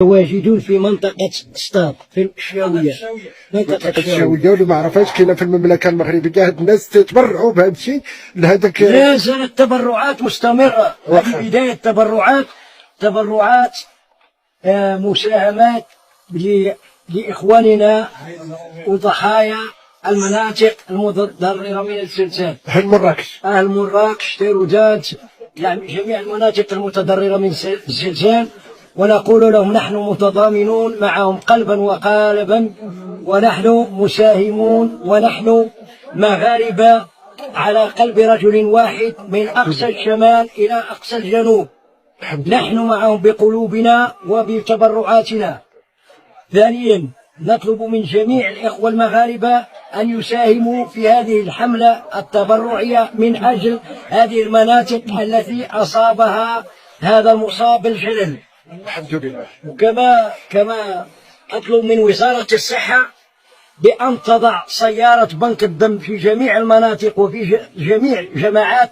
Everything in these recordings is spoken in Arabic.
متواجدون في منطقة ستاد في الشاوية. منطقة الشاوية واللي ما عرفهاش كاينة في المملكة المغربية. هاد الناس تتبرعوا بهذا الشيء لهذاك. لا زالت التبرعات مستمرة. هذه بداية تبرعات مساهمات لإخواننا وضحايا المناطق المتضررة من الزلزال. أهل مراكش تيرودات، يعني جميع المناطق المتضررة من الزلزال، ونقول لهم نحن متضامنون معهم قلبا وقالبا، ونحن مساهمون، ونحن مغاربة على قلب رجل واحد من أقصى الشمال إلى أقصى الجنوب. نحن معهم بقلوبنا وبتبرعاتنا. ثانيا نطلب من جميع الإخوة المغاربة أن يساهموا في هذه الحملة التبرعية من أجل هذه المناطق التي أصابها هذا المصاب بالجلل. الحمد لله. كما أطلب من وزارة الصحة بأن تضع سيارة بنك الدم في جميع المناطق وفي جميع جماعات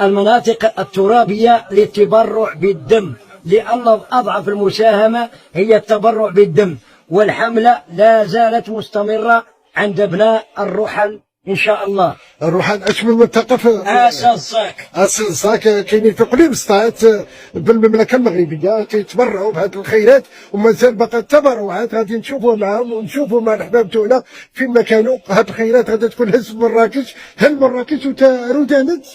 المناطق الترابية للتبرع بالدم، لأن أضعف المساهمة هي التبرع بالدم. والحملة لا زالت مستمرة عند ابناء الرحل إن شاء الله. الرحل أشمل منطقة في أساساك كاينين في قليب سطات بالمملكة المغربية تيتبرعوا بهذه الخيرات، ومازال باقي التبرعات غادي نشوفوا معهم ونشوفوا مع الأحباب تاعنا فين ما كانوا. هذه الخيرات غادي تكون هز مراكش، هل مراكش وتارودانت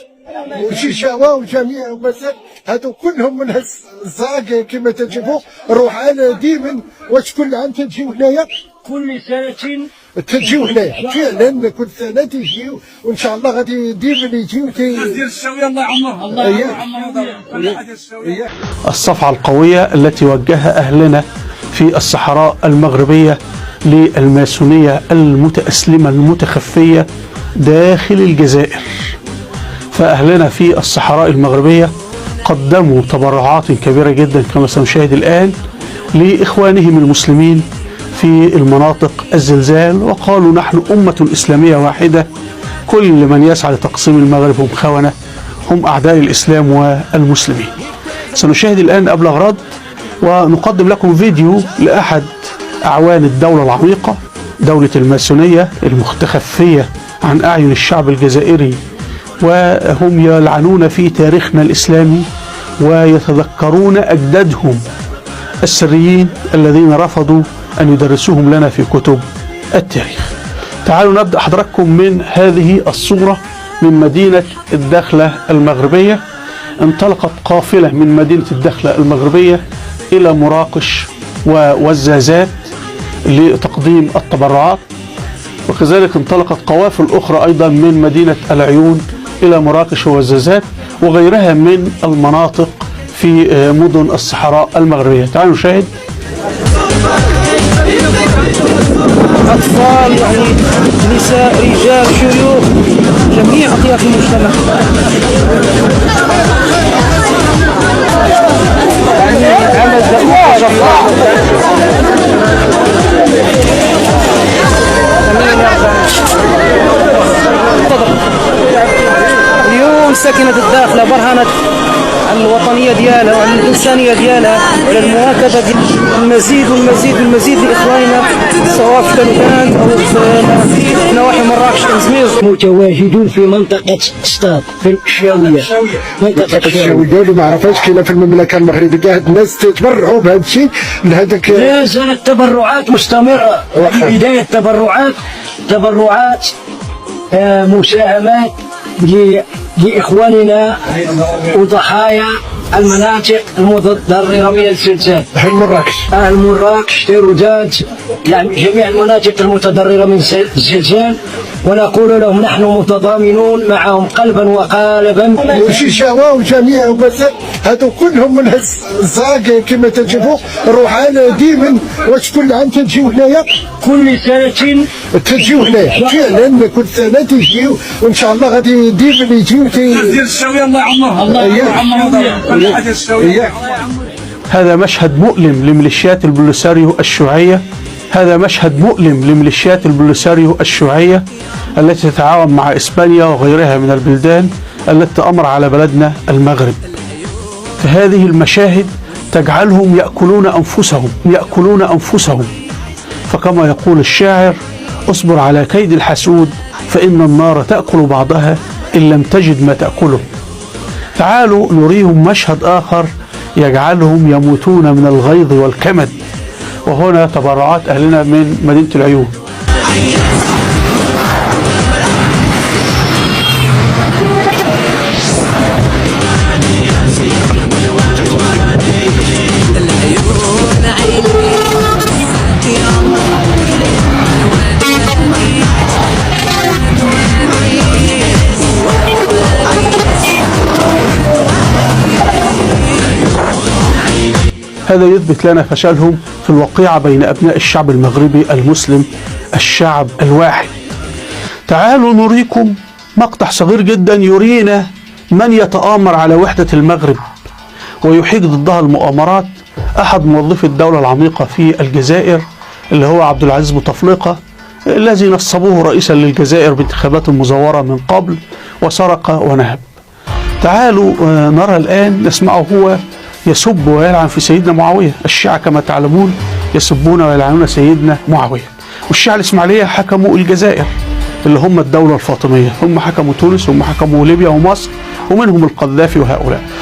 وشيشاوة وجميع ومازال هادو كلهم من الزاق كما تشوفوا. الرحال ديما واش كل عام تجيو هنايا؟ كل سنة تجيو هنايا فعلا، كل سنة تجيو، وإن شاء الله غادي ديما يجيو. ديال الشاوية الله يعمرها. الله يعمرها. الصفعة القوية التي وجهها أهلنا في الصحراء المغربية للماسونية المتأسلمة المتخفية داخل الجزائر. فأهلنا في الصحراء المغربية قدموا تبرعات كبيرة جدا كما سنشاهد الآن لإخوانهم المسلمين في المناطق الزلزال، وقالوا نحن أمة إسلامية واحدة، كل من يسعى لتقسيم المغرب هم خونة، هم أعداء الإسلام والمسلمين. سنشاهد الآن أبلغ رد، ونقدم لكم فيديو لأحد أعوان الدولة العميقة، دولة الماسونية المتخفية عن أعين الشعب الجزائري، وهم يلعنون في تاريخنا الإسلامي ويتذكرون أجدادهم السريين الذين رفضوا أن يدرسوهم لنا في كتب التاريخ. تعالوا نبدأ حضراتكم من هذه الصورة من مدينة الداخلة المغربية. انطلقت قافلة من مدينة الداخلة المغربية إلى مراكش ووزازات لتقديم التبرعات، وكذلك انطلقت قوافل أخرى أيضا من مدينة العيون إلى مراكش ووزازات وغيرها من المناطق في مدن الصحراء المغربية. تعالوا نشاهد. أطفال، يعني نساء، رجال، شيوخ، جميع أطياف المجتمع. اليوم ساكنة الداخلة برهنت على الوطنية ديالها وعلى الإنسانية ديالها وعلى المواكبة ديال المزيد لإخواننا، سواء في كانت أو في نواحي مراكش كنزميز. متواجدون في منطقة ستاد في الشاوية. منطقة الشاوية واللي ما عرفهاش كاينة في المملكة المغربية. هاد الناس تتبرعوا بهذا الشيء لهذاك. لا زالت التبرعات مستمرة. بداية تبرعات مساهمات لإخواننا وضحايا المناطق المتضررة من الزلزال. أهل مراكش تيرودات، يعني جميع المناطق المتضررة من الزلزال، ونقول لهم نحن متضامنون معهم قلبا وقالبا. وشيشاوة وجميع ومازال هادو كلهم من الزاق كما تشوفوا. الرحال ديما واش كل عام تجيو هنايا؟ كل سنة تجيو هنايا فعلا، كل سنة تجيو، وإن شاء الله غادي ديما يجيو. ديال الشاوية الله يعمرها. الله يعمرها. هذا مشهد مؤلم لميليشيات البوليساريو الشيوعية. هذا مشهد مؤلم لميليشيات البوليساريو الشيوعية التي تتعاون مع إسبانيا وغيرها من البلدان التي تأمر على بلدنا المغرب. فهذه المشاهد تجعلهم يأكلون أنفسهم. فكما يقول الشاعر: اصبر على كيد الحسود فإن النار تأكل بعضها إن لم تجد ما تأكله. تعالوا نريهم مشهد آخر يجعلهم يموتون من الغيظ والكمد. وهنا تبرعات أهلنا من مدينة العيون. هذا يثبت لنا فشلهم في الوقيعة بين أبناء الشعب المغربي المسلم، الشعب الواحد. تعالوا نريكم مقطع صغير جدا يرينا من يتآمر على وحدة المغرب ويحيك ضدها المؤامرات. أحد موظفي الدولة العميقة في الجزائر اللي هو عبد العزيز بوتفليقة، الذي نصبوه رئيسا للجزائر بانتخابات مزورة من قبل وسرق ونهب. تعالوا نرى الآن، نسمعه هو يسب ويلعن في سيدنا معاوية. الشيعة كما تعلمون يسبون ويلعنون سيدنا معاوية، والشيعة الإسماعيلية حكموا الجزائر اللي هم الدولة الفاطمية، هم حكموا تونس، هم حكموا ليبيا ومصر، ومنهم القذافي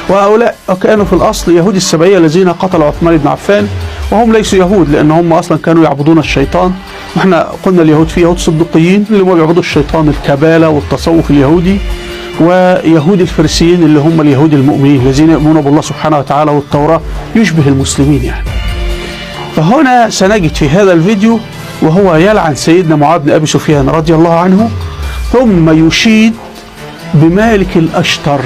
وهؤلاء كانوا في الأصل يهود السبعية الذين قتلوا عثمان بن عفان، وهم ليسوا يهود لأن هم أصلا كانوا يعبدون الشيطان. واحنا قلنا اليهود في يهود صدقيين اللي هم بيعبدوا الشيطان، الكبالة والتصوف اليهودي، ويهود الفريسيين اللي هم اليهود المؤمنين الذين يؤمنون بالله سبحانه وتعالى والتوراة، يشبه المسلمين يعني. فهنا سنجد في هذا الفيديو وهو يلعن سيدنا معاوية بن أبي سفيان رضي الله عنه، ثم يشيد بمالك الأشتر.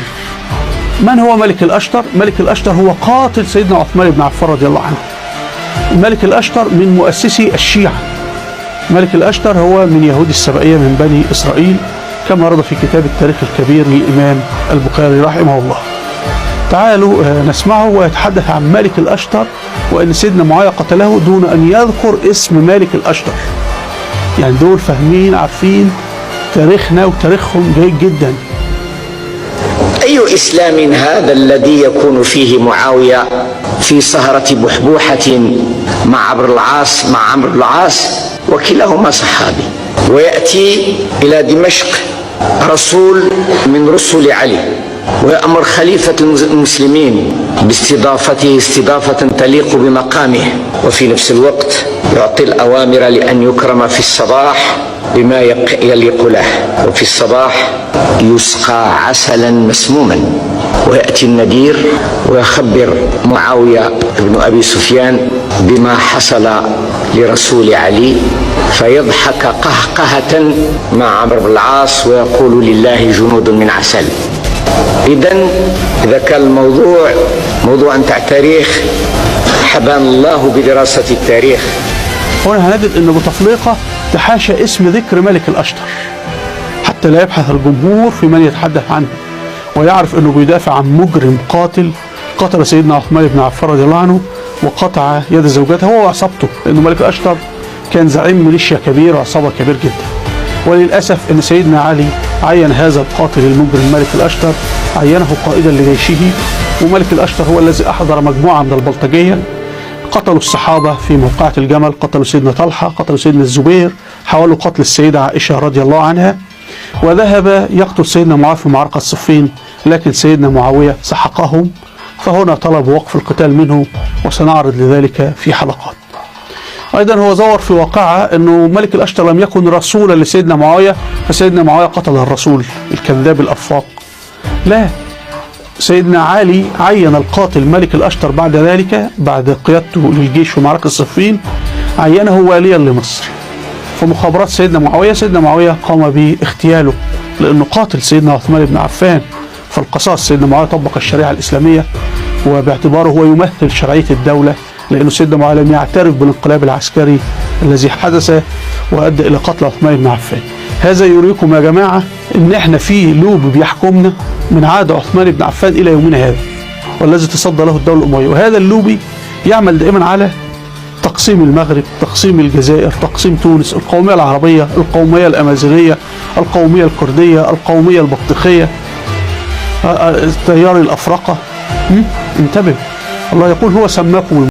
من هو ملك الأشتر؟ ملك الأشتر هو قاتل سيدنا عثمان بن عفان رضي الله عنه. ملك الأشتر من مؤسسي الشيعة. ملك الأشتر هو من يهود السبعية من بني إسرائيل كما ورد في كتاب التاريخ الكبير للإمام البخاري رحمه الله. تعالوا نسمعه ويتحدث عن ملك الأشتر، وأن سيدنا معاوية قتله دون أن يذكر اسم ملك الأشتر. يعني دول فاهمين عارفين تاريخنا وتاريخهم جيد جدا. أي إسلام هذا الذي يكون فيه معاوية في سهرة بحبوحة مع عمرو بن العاص وكلاهما صحابي، ويأتي إلى دمشق رسول من رسل علي ويأمر خليفة المسلمين باستضافته استضافة تليق بمقامه، وفي نفس الوقت يعطي الأوامر لأن يكرم في الصباح بما يليق له، وفي الصباح يسقى عسلا مسموما. ويأتي النذير ويخبر معاوية بن أبي سفيان بما حصل لرسول علي، فيضحك قهقهة مع عمرو بن العاص ويقول: لله جنود من عسل. إذا كان الموضوع موضوع عن تاريخ، حبانا الله بدراسة التاريخ. هنا هنجد أن بوتفليقة تحاشى اسم ذكر ملك الأشتر حتى لا يبحث الجمهور في من يتحدث عنه، ويعرف أنه بيدافع عن مجرم قتل سيدنا عثمان بن عفان رضي الله عنه وقطع يد زوجته هو وعصابته، لأنه ملك الأشتر كان زعيم ميليشيا كبير وعصابة كبير جدا. وللأسف أن سيدنا علي عين هذا القاتل المجرم ملك الأشتر، عينه قائدا لجيشه. وملك الأشتر هو الذي أحضر مجموعة من البلطجية قتلوا الصحابة في موقعة الجمل، قتلوا سيدنا طلحة، قتلوا سيدنا الزبير، حاولوا قتل السيدة عائشة رضي الله عنها، وذهب يقتل سيدنا معاوية في معركة صفين، لكن سيدنا معاوية سحقهم. فهنا طلب وقف القتال منه، وسنعرض لذلك في حلقات. أيضا هو زور في واقعة أنه ملك الأشتر لم يكن رسولا لسيدنا معاوية، فسيدنا معاوية قتل الرسول الكذاب الأفاق. لا، سيدنا علي عين القاتل ملك الأشتر بعد ذلك، بعد قيادته للجيش في معركة صفين، عينه واليا لمصر. فمخابرات سيدنا معاوية قام باغتياله لأنه قاتل سيدنا عثمان بن عفان. فالقصاص سيدنا معاوية طبق الشريعة الإسلامية، وباعتباره هو يمثل شرعية الدولة، لأنه سيدنا معاوية لم يعترف بالانقلاب العسكري الذي حدث وأدى إلى قتل عثمان بن عفان. هذا يريكم يا جماعة إن إحنا في لوب بيحكمنا من عهد عثمان بن عفان إلى يومنا هذا، والذي تصدى له الدولة الأموية. وهذا اللوبي يعمل دائما على تقسيم المغرب، تقسيم الجزائر، تقسيم تونس، القومية العربية، القومية الأمازيغية، القومية الكردية، القومية البطيخية، التيار الأفرقة. انتبه، الله يقول هو سماكم